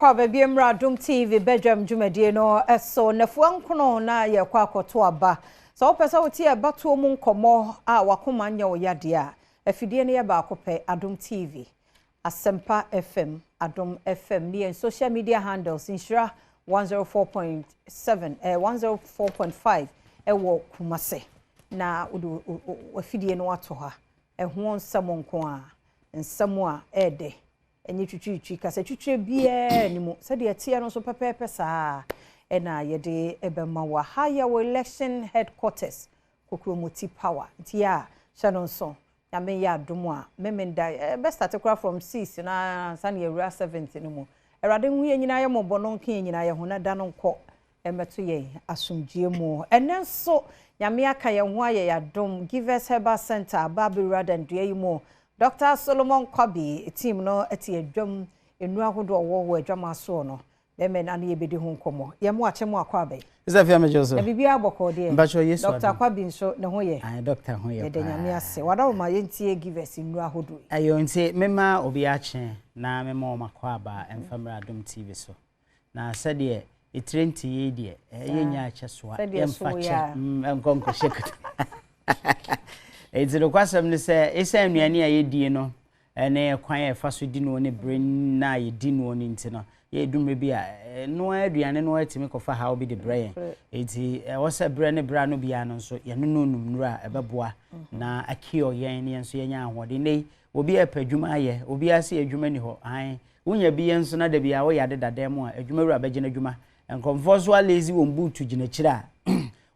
Kwa baby Adom TV Badwam dwumadie no eso nafuan kono na ye kwa akoto aba so opesa woti e bato mu nkomo a wakoma anya wo yade a afidie ne ye ba akopɛ Adom TV Asempa FM Adom FM ni social media handles insura 104.7 104.5 wo Kumase na afidie no ato ha ho nsamo nko a nsamo a ede enye twitwi kasa twitwe bia ni mu se de tie no so pepepe saa ena ye de ebema wa higher election headquarters kokromoti power ntia shanon so ya me ya domo a memenda best start from 6 na san ye 70 ni mu erade hu ye nyina ye mobo no nka nyina ye ho na da no nko emeto ye asumdie mu enen so nyame aka ye ho aye ya dom give us Herbal Center Baby Radan due mu Dr. Solomon Kobi team no ati adwam enu ahodo wo adwam aso no dem na ye bedi ho nkomo ye mo ache mo akwa bai Isafia me Joseph e bibia aboko de Dr. Kobi nso ne ho ye Dr. ho ye de nyame ase wada ma ye ntie give us enu ahodo ayo ntie mema obi ache na mema o makwa aba emfamra Adom TV so na sade e trenti ye de ye nya ache so ye mfache enkonko shekut Ezero kwasam ne se esa nnuane a yedie no ene kwan e fa so di no ne brain na yedi no ne nti no ye dume bi a no aduane no atimi kofa ha obi de brain enti wo se brain ne bra no bia no so ye no num nura ebeboa na akio yen ne nso yenya ahode nei obi apadwuma ye obi ase adwuma ni ho an wonya bi yenso na da bia wo yade dadam a adwuma wura bagye na adwuma enkomfo so a lazy won butu gina kira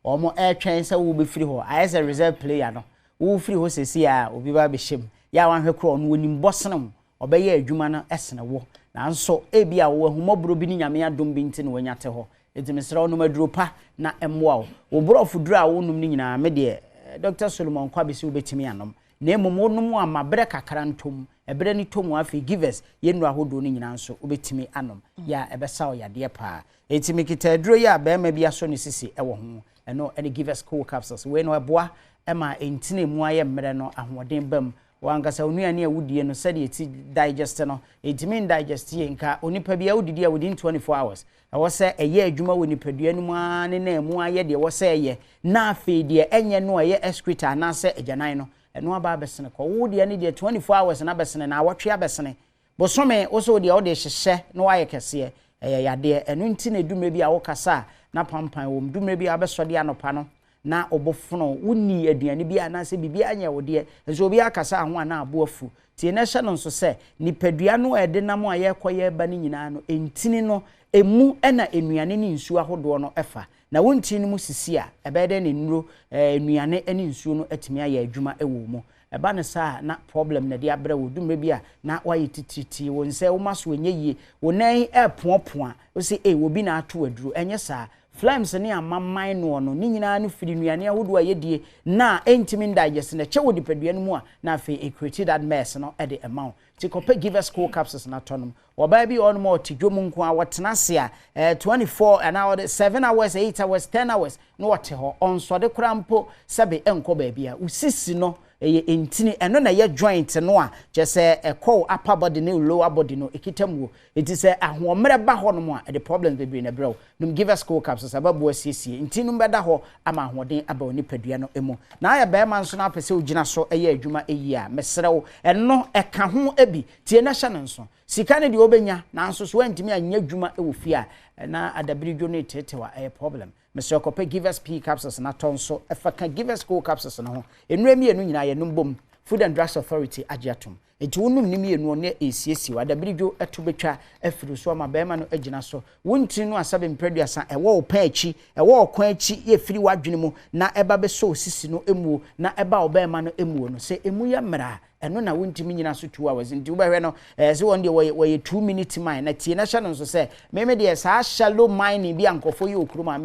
omo etwen se wo be free ho as a reserve player no wo free ho sesi a obi ba be hyem ya wan hwekro no wonim bosnem obeye adwuma no esene wo na nso ebi a wo ahumobro bi ni nyame adom bi nti no wanyate ho etimesra wo no maduro pa na emmoa wo brofo duro a wo num ni nyina me de Dr. Solomon Kwabisi wo betimi anom na emom wo num amabre kakra ntom ebre ni tomu afi givers yenu ahodo ni nyina nso wo betimi anom ya ebesa wo yade pa etimi kita duro ya ba ma bi aso ni sisi ewo ho eno any givers cool capsules we no eboa ema entine mu aye mmere no ahoden bam wankasa onuane a wudie no sade eti digest no etimi digest ye nka onipa bia wudidi a within 24 hours wo se eye adwuma woni padua no mu ane na mu aye de wo se eye na afi de enye no eye excreta na se agyanan no eno aba besene ko wudie ne de 24 hours na besene na awotwe abesene bosome wo so de wo de hyehye no aye kese yade eno ntine dume bi a wo kasa na pampan wo dume bi abesode anopa no na obofuno wonni aduane bi anase bibia anya wode ezo obi akasa ho ana aboafu tie na hye no nso se nipadua no ede nam a yekoye ba ni nyina no entini no emu na enuane ni nsuo ahodo no efa na wontini mu sisi a ebede ne nuro enuane ani nsuo no atimi aye adwuma ewo mu eba ne sa na problem na de abra wo dumre bi a na waye tititi won se wo maso enye yie wonan epoapoa wo se wo bi na ato aduro enye sa flames ne amamman no no ni nyina no firi nuane ahodo ayedie na entimi digest na che wodi padua no mu a na afi create that mess no e de amount ti kope give us cool capsules na tonom oba bi on mo tidwom nko a wotena se a 24 and hour 7 hours 8 hours 10 hours no wote ho on so de krampo sebe enko ba bia usisi no eye entini eno na ye joint no a je se ekọ upper body ne lower body no ekitamuo eti se ahomre ba ho no mo a the problem be na bro no give us cool capsules ababu asiesie entinu beda ho ama ahoden aba oni padua no emu na aya be man so na pese ogina so eye adwuma eyi a mesrew eno eka ho abi tie na hye nso sika ne de obenya na nso so antimi anya adwuma ewo fi a na adabridwo no tetewa problem Mr. Kope give us P capsules na tonso if I can give us cool capsules na ho enura mi enu nyina ye numbom Food and Drugs Authority agiatum enti wonum ni mi enu ne esiesi wa da birijo eto betwa afiru so ma bema no agina so wonti no asabe mpraduasa ewo opa achi ewo okwan achi ye firi wadwene mu na eba be so sisi no emu na eba obema no emu no se emu ya mra eno na wontimi nyina so 2 hours nti wo behwe no se won de we 2 minute mine na tie na hye no so se meme de sa shallow mining bi ankofo ye okuruma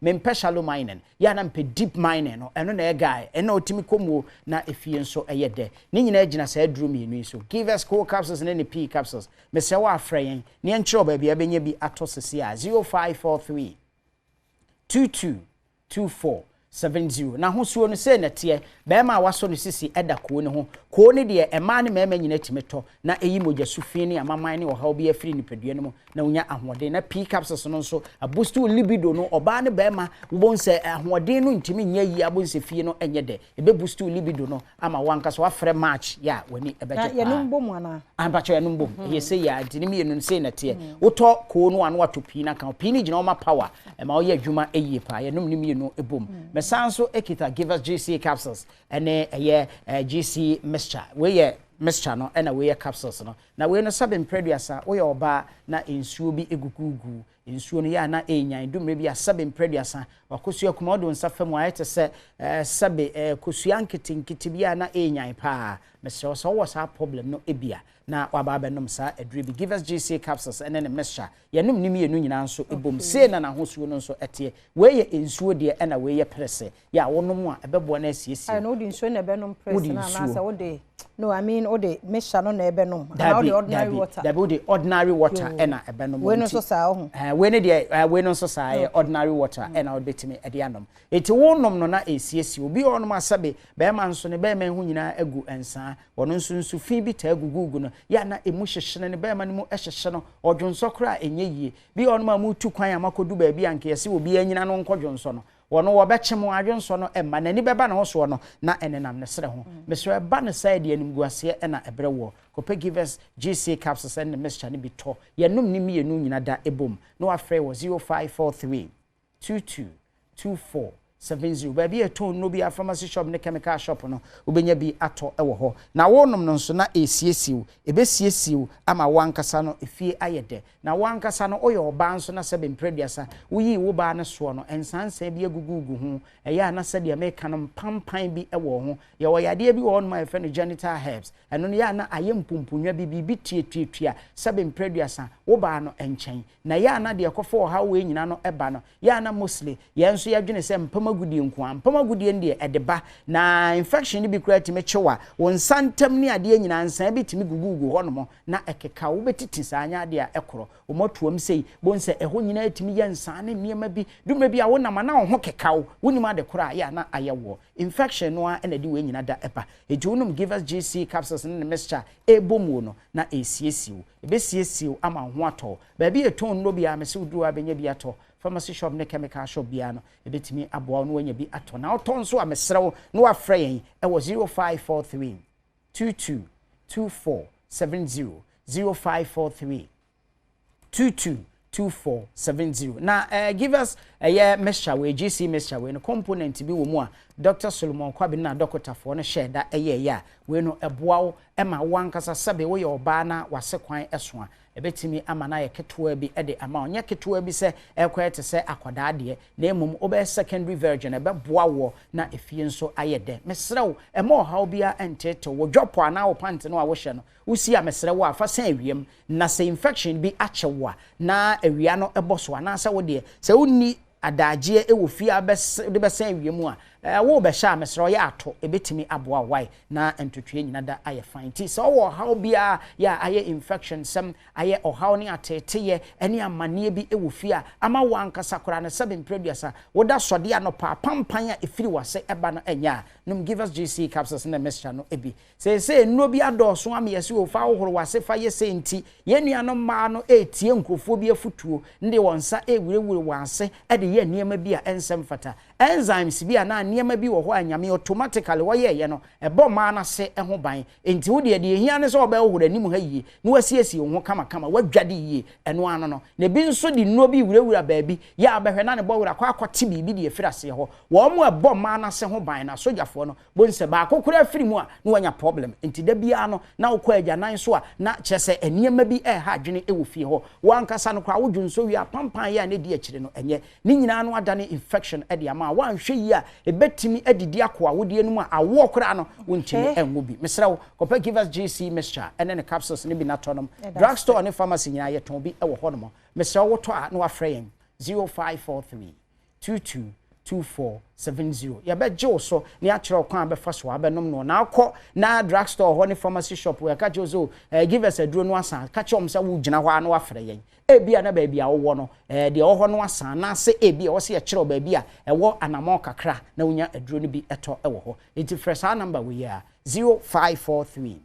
mempe shallow mining ya na mpe deep mining no eno na e guy eno otimi komuo na efie nso eye de ni nyina agina sa aduru mi so give us cool capsules and any P capsules me se wa afrayen ne enchiro ba bia benya bi atosese a 0543 222470 na ho suo no se na tie be ma waso no sisi eda ko ne ho ko ne de e ma ne mema nyina timeto na eyi mogya sufin ne amaman ne ohaw bi afiri nipadua no mu na unya ahode na P capsules no nso a boost libido no oba ne bema wobonse ahode no ntimi nya yi abonse fie no enye de ebe boost libido no ama wanka so afre match ya wani ebeje ya numbo mu ana ampacho ya numbo ye se ya ntini mi enu se na te woto ko no ano wato P na kan P ni gina o ma power e ma o ye adwuma eye pa ya num ni mi enu ebom me sanso ekita give us GC capsules ene ye GC mixture we ye mixture no ena we ye capsules no na we no sabe mpreduasa wo ye oba na ensuo bi egugugu ensuo no ya na enyan dumre bi asabe mpreduasa wakosua kuma odo nsa fam ayete se sabe kosua nkitinkiti bi na enyan pa mesre so wo sa problem no ebia na waba benom sa adure bi give us GC capsules ene ne mixture ye num ni mienu nyina nso ebom se na hosuo no nso ete we ye ensuo de ena we ye presse ya wonom a ebebo na asiesie I know the ensuo na benom presse na na sa wo de no I mean o de mixture no na ebenom na the ordinary water that be the ordinary water ena ebenom we no so sa ho we ne de we no so sa ordinary water ena o betimi ede anom eti wonom no na asiesie obi onom asabe be ma nso ne be ma hu nyina agu ensa wono nso fi bi ta agugugu no ya na emu hyehyene ne be ma ne mu ehyehye no odwonso kra enye yie bi onom amu tu kwan amakodu ba bi anke yesi obi anyina no nkodwonso no wono wo bechemo adwonso no emma nani beba na ho so no na enenam ne sere ho mesre ba ne side animguase na ebre wo kope give us GC capsules and mixture ne bi to yenum ni mienu nyina da ebom no afre wo 0543 2224 70 baby a ton no be a pharmacy shop ne chemical shop no obenya bi ato ewo ho na wonom no nso na esiesiu ebesiesiu ama wankasa no efie ayede na wankasa no oye oba nso na sebe mpreduasa wuyi wo ba ne so no ensansa bi agugugu ho eya na sede America no pampan bi ewo ho ye wo yade bi wo no ma efe no genital herbs eno ya na aye mpumpunwa bi tietietua sebe mpreduasa wo ba no enchen na ya na de ekofo ha we nyina no eba no ya na mostly ye nso ya dwene se mpamagudie nko mpamagudie ndie edeba na infection ni bi kura ti mechewa won santam ni ade nyina nsan bi timi gugugu ho no mo na ekeka wo betiti sanya ade a ekoro wo motuom sei bonse eho nyina atimi ya nsan ne niema bi dumre bi a wo nama na ho kekawo woni ma de kura ya na ayewo infection no a na di we nyina da eba eji wonum give us GC capsules ne mixture ebomu no na esiesiwo ebesiesiwo ama ho ato ba bi eton no bia mese uduru abenya bi ato pharmacy shop ne chemical shop bia no ebetimi aboa no wanya bi ato na oton so amesrewo no afre yen e wo 0543 222470 0543 222470 na give us a mixture we GC mixture we no component bi wo mu a Dr. Solomon Kwabi na doctor for no share da ya we no eboa wo ema wankasa sabe wo ye oba na wase kwan eso a ebetimi ama na ye ketewa bi ede ama onye ketewa bi se ekwete se akwada de na emum obe secondary virgin ebe boa wo na efie nso ayede mesrew ema ohaw bia entete wo dwopo ana wo pante no a wo hye no usi a mesrew afa san awiem na se infection bi achewa na awia no eboso ana se wo de se unni adagye ewo fie de besan awiem a wo be sha mesro ya ato ebetimi aboa wai na entotwe nyina da aye fine ti so wo how bia ya aye infection sem aye ohaw ni atete ene amane bi ewo fie ama wankasa kora na 7 producer wo da sode ano pa pampan a efiri wase eba no enya num give us GC capsules na mixture no ebi se no bi adoso am yesi wo fa wo wase fa ye senti ye nua no ma no etie nkrofo bi afutuo nde wonsa ewurewure wase ede ye niema bi a ensem fata enzymes bi a na niema bi wo ho anyame automatically wo ye no ebo ma na se ho ban enti wo de hia ne so oba wo anim ha yie na wasiesie wo ho kama wadwade yie eno ano no na bi nso di no bi wurewura baabi ya abehwe na ne bo wura kwa akote bibi de efirase ho wo mo ebo ma na se ho ban na sojafo no bonse ba akokura afiri mu a na wanya problem enti da bia no na wo kwa agyanan so a na kyese eniema bi ha adwene ewo fie ho wankasa no kwa wodwunso wi apampan ya ne di akire no enye ni nyina no adane infection ede ama wanhwe yi a ebetimi adidi akwa wodie no mu a awo kora no wontimi enwo bi mesrew kopa give us GC mixture ene ne capsules ne bi na tonom drugstore ne pharmacy nyina yeton bi ewo ho no mesrew woto a na wafre yen 0543 2470 ya be je so ne a kire kwan be fa so abenom no na akọ na drugstore ho ne pharmacy shop we ka jozo give us a duro no asan ka chom se wo gina ho anu afre yen ebia na ba bia wo no de ho no asan na se ebia wo se ya kire ba bia ewo anamo kakra na wonya aduro no bi eto ewo ho enti fresh number we ya 0543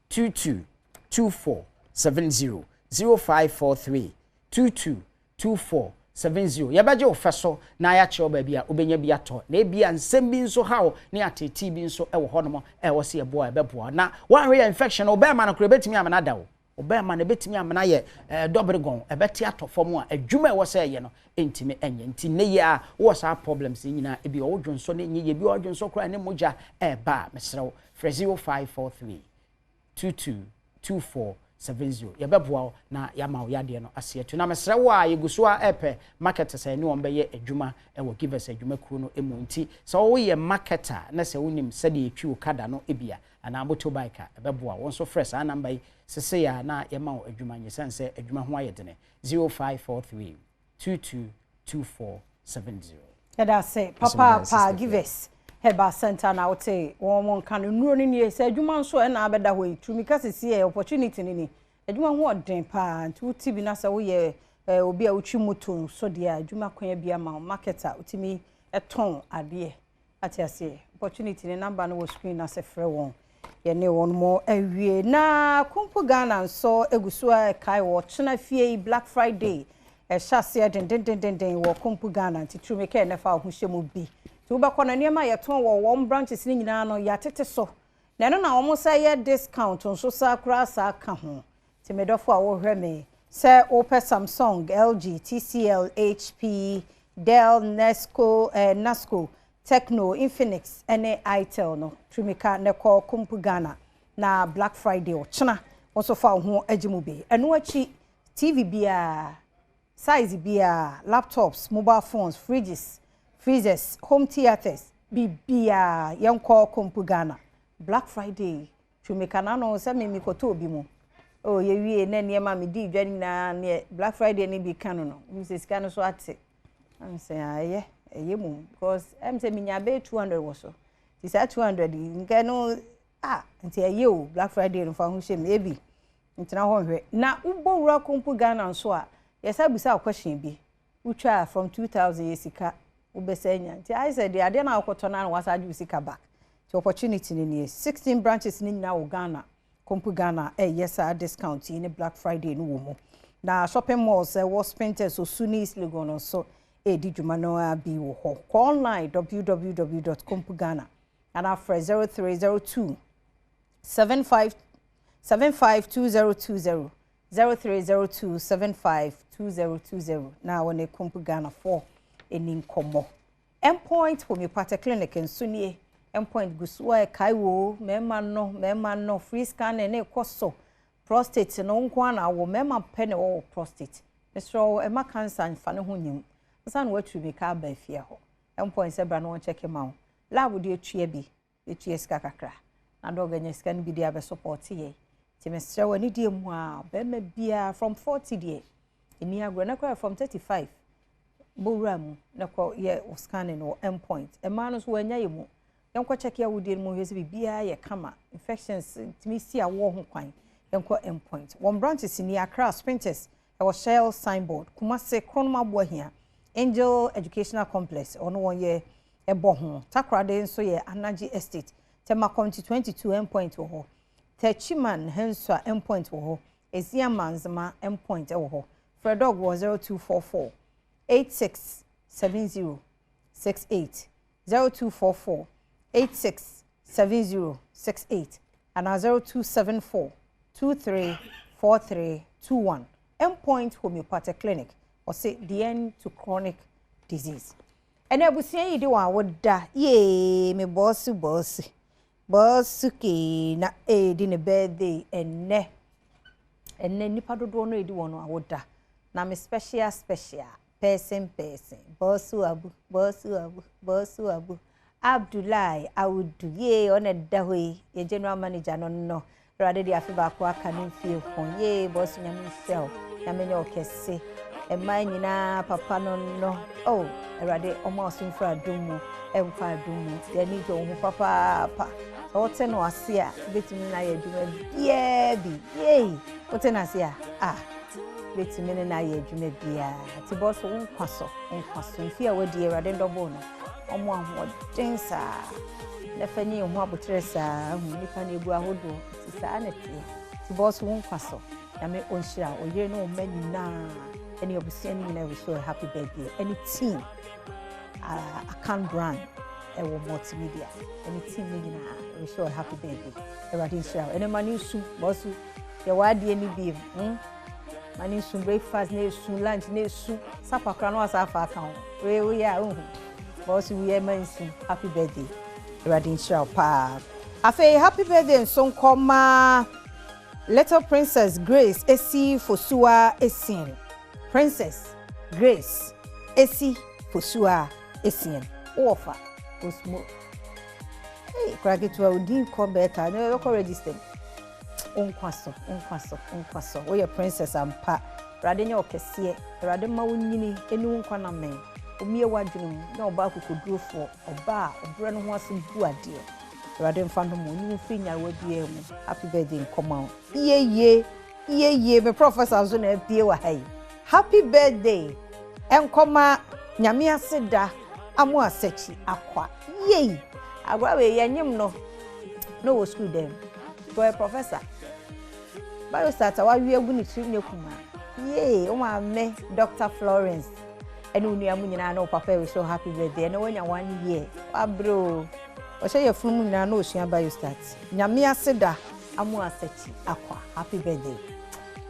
222470 0543 222470 yabaje ofeso na ya kire ba bia obenya bi ato na ebia nsem bi nso hawo ne ateti bi nso ewo ho no ewo se ebo ebebo na one way infection obema na kure betimi amana dawo obema na betimi amana ye dobregon ebeti atofom a adwuma ewo se ye no entimi enye nti ne ya wo sa problems nyina ebi odwonso ne nye ye bi odwonso kra ne moja eba mesrew 0543 222470 yabeboa na yama yade no asietu na mesrew a yeguso a epe market se ne won ye adwuma ewo give us adwuma kru no emu nti so wo ye marketer na se wonim se de etwi okada no ebia ana motorbike ebeboa won so fresh a number sese ya na yama adwuma nye sense adwuma ho ayedene 0543 222470 yada say papa give us Herbal Center na wote won kan nuro ni nie se adwuma nso na abeda ho itumi ka sisi opportunity ni adwuma ho odden pa nti wuti bi na se wo ye obi a wutwi moto so de adwuma kwan bia ma marketer utimi eton ade atiase opportunity ni number no wo screen na se frɛ won ye ne won mo awie na kumpu Ghana nso eguso a kai wo chena fie Black Friday hyase den wo kumpu Ghana nti tumi ka ne fa ho hyemu bi tu ba kona niema ye ton wo won branches ni nyina no ya tete so na no na wo say ye discount nso sa kura sa ka ho ti medofo a wo hwe me say Opel Samsung LG TCL HP Dell Nasco Tecno Infinix ene Itel no tumika ne ko kumpu Ghana na Black Friday o chena wo fa ho agimu be eno achi TV bia size bia laptops mobile phones freezers home theaters bibia yenko kumpu Ghana Black Friday tumika na no se me mikoto obi mu oh ye wie na niema me di dwani na ne Black Friday ni bi kan no mrs sika no so ate am say aye yemu because am say minya be 200 wo so ti say 200 nke no nti aye o Black Friday no fa ho hye me ebi ntina ho hwe na ubo wura kumpu Ghana nso a yesa busa question bi utwa from 2000 yesika ubesenya nti I said the ade na akoto na wasa ju sika back the opportunity ni 16 branches ni na Ghana kumpu Ghana yes discount in Black Friday no wo na shopping malls was spent so Sunis Legon so di djuma no bi wo ho online www.kumpugana and after 0302 752020 0302 752020 na wone kumpu Ghana 4 enin komo endpoint homeopathic clinic en sunie endpoint gusua kaiwo mema no free scan na ekoso prostate no nko na wo mema pene wo prostate Mr. Emma cancer nfa ne ho nyim san watu bi ka ba fie ho endpoint se bra no check him out lab de etue bi etue ska kakra na doga nya ska ne bi dia be support ye ti Mr. wani die mu a be ma bia from 40 die eni agro na kwa from 35 boram na kwa ye scanning no endpoint Emma no so wanya ye mu yenko check ya wudi mu hwese bibia ye kama infections timi si awo ho kwan yenko endpoint one branch is in Accra Sprinters e was Shell signboard Kumase Kronma Boahia Angel Educational Complex ono won ye ebo ho Takrade nso ye Anaji Estate Tema County 22 endpoint wo ho Techiman Henswa endpoint wo ho Eziamanzama endpoint wo ho Fredog was 0244 867068 0244 867068 and 0274 234321 endpoint homeopathic clinic or say the end to chronic disease and abusia yi de wa woda ye me boss ke na di ne birthday enne nipa dodo no edi wono awoda na me special person boss abu Abdullahi awudu ye ona dahoi ye general manager no rade dia fe ba ko aka ne fie kon ye boss nyame sel na me ne okese Emma nyina papa no oh erade omo asumfra Adom emfa Adom ye ni jo ho papa so wote no ase a betimi na ye adwuma bia bi yey wote na ase a betimi na ye adwuma bia ti boss nkwaso mfi a wadi erade ndobo no omo ahoden sa na fani ho abotre sa hu nipa na egu ahodo ti sa na ti boss nkwaso na me onhira oye no mani na any of the you wish you a happy birthday. Any team, account brand, multimedia. Any team, wish you a happy birthday. Everything shall. Any money soon, boss. Your wadi any beam. Money soon, breakfast, soon, lunch, soon. Supper crown was our account. We are. Boss, we are soon. Happy birthday. Everything shall. Pa. I say happy birthday and song come. Little Princess Grace, Esi Fosua Esien. Princess Grace Esi Fosua Esien offer osmo hey kragitwa odin ko beta no ko register onkwaso we your princess ampa rade nya okese rade ma wonyini enu nkwa na men omie wadwunu na oba kokodurofo oba obre no ho asem bu ade rade mfa no mo ni mfi nya wadie mu happy birthday nkoma ye me professor zo na bie wa hai. Happy birthday. Enkoma nyame aseda amu asechi akwa. Yey. Agwa we yanyim no wo school dem. Boy professor. Bio starter wa wi agu ni tri nekuma. Yey, o ma me Dr. Florence. Enu unu amu nyina na papa we so happy birthday. Na wonya 1 year. Wa bro. O she ye funu nyina na osua bio start. Nyame aseda amu asechi akwa. Happy birthday.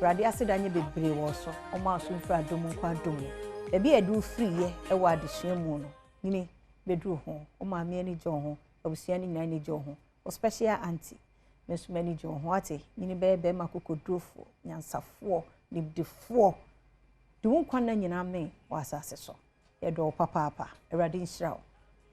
Radi asida nye bebre wo so omo asumfra Adom nkwa Adom e bi edu free ye e wa adesua mu no nyini bedru ho omo ame ani jo ho obusua ni nyina ni jo ho o special auntie mesu mani jo ho ate nyini be makokodrofo nyansafo libdefo de nkwa na nyina me wa asase so ye do papa Radi nshira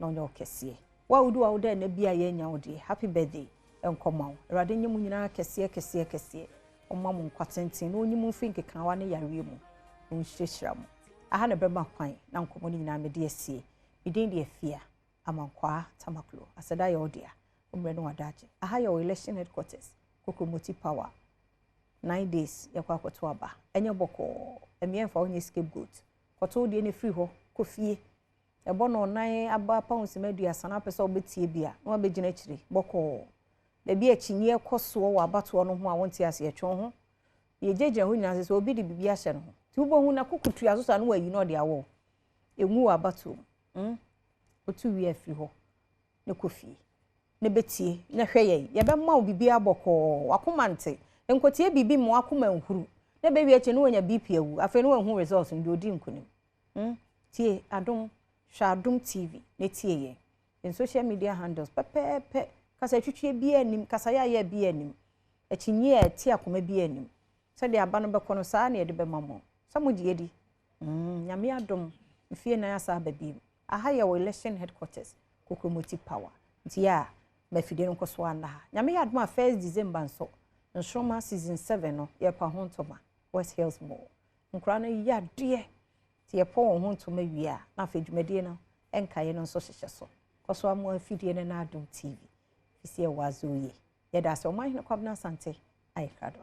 no nyo kese wa wudu wa wuda na bia ye nya wode happy birthday enkoma Radi nyemu nyina kese Oma mu kwatenten no onyim mfi nkeka wa ne yare mu onhyehyira mu aha na beba kwan na nkomo ni nyina mede asie midin de afia amankwa tamaklo asada ya odia omre no wadaje aha ya election headquarters kokomoti power 9 days yakwa kwoto aba enye boko emiemfa onye scapegoat kwoto de ne free ho kofie ebo no nan aba pounds medua sana pesa obetie bia no abegina kire boko da bi achinye koso wa abato no ho a wonti ase etwe ho ye jeje ho nyase so obi de bibia hye no ho ti ubo hu na kukutu asosa no wayi no de awo enwu wa abato otu wi afiri ho ne kofi ne betie ne hweye ye be ma obibia boko wakomante enkotie bibi mo akoma nhuru ne be wi ache no wonya BP awu afa no hu results ndi odi nkunim tie Adom hwa Adom TV ne tie ye in social media handles pepepe kasa twitwe bi anim kasa ya bi anim achinye ati akoma bi anim se de aba no bekono saa na ye de be mamo samudi yedi nyame Adom mfie na asa aba bi aha ya election headquarters kokomoti power nti ya mafide no koso ana nyame Adom a 1st December nso season 7 no ye pa hontoma West Hills Mall nkra no ya de ti ye pa hontoma wi a na afedwumade no enkaye no nso hyehye so koso amu afide no na Adom TV isi wazo ye yeda so man kwabna sante ai kado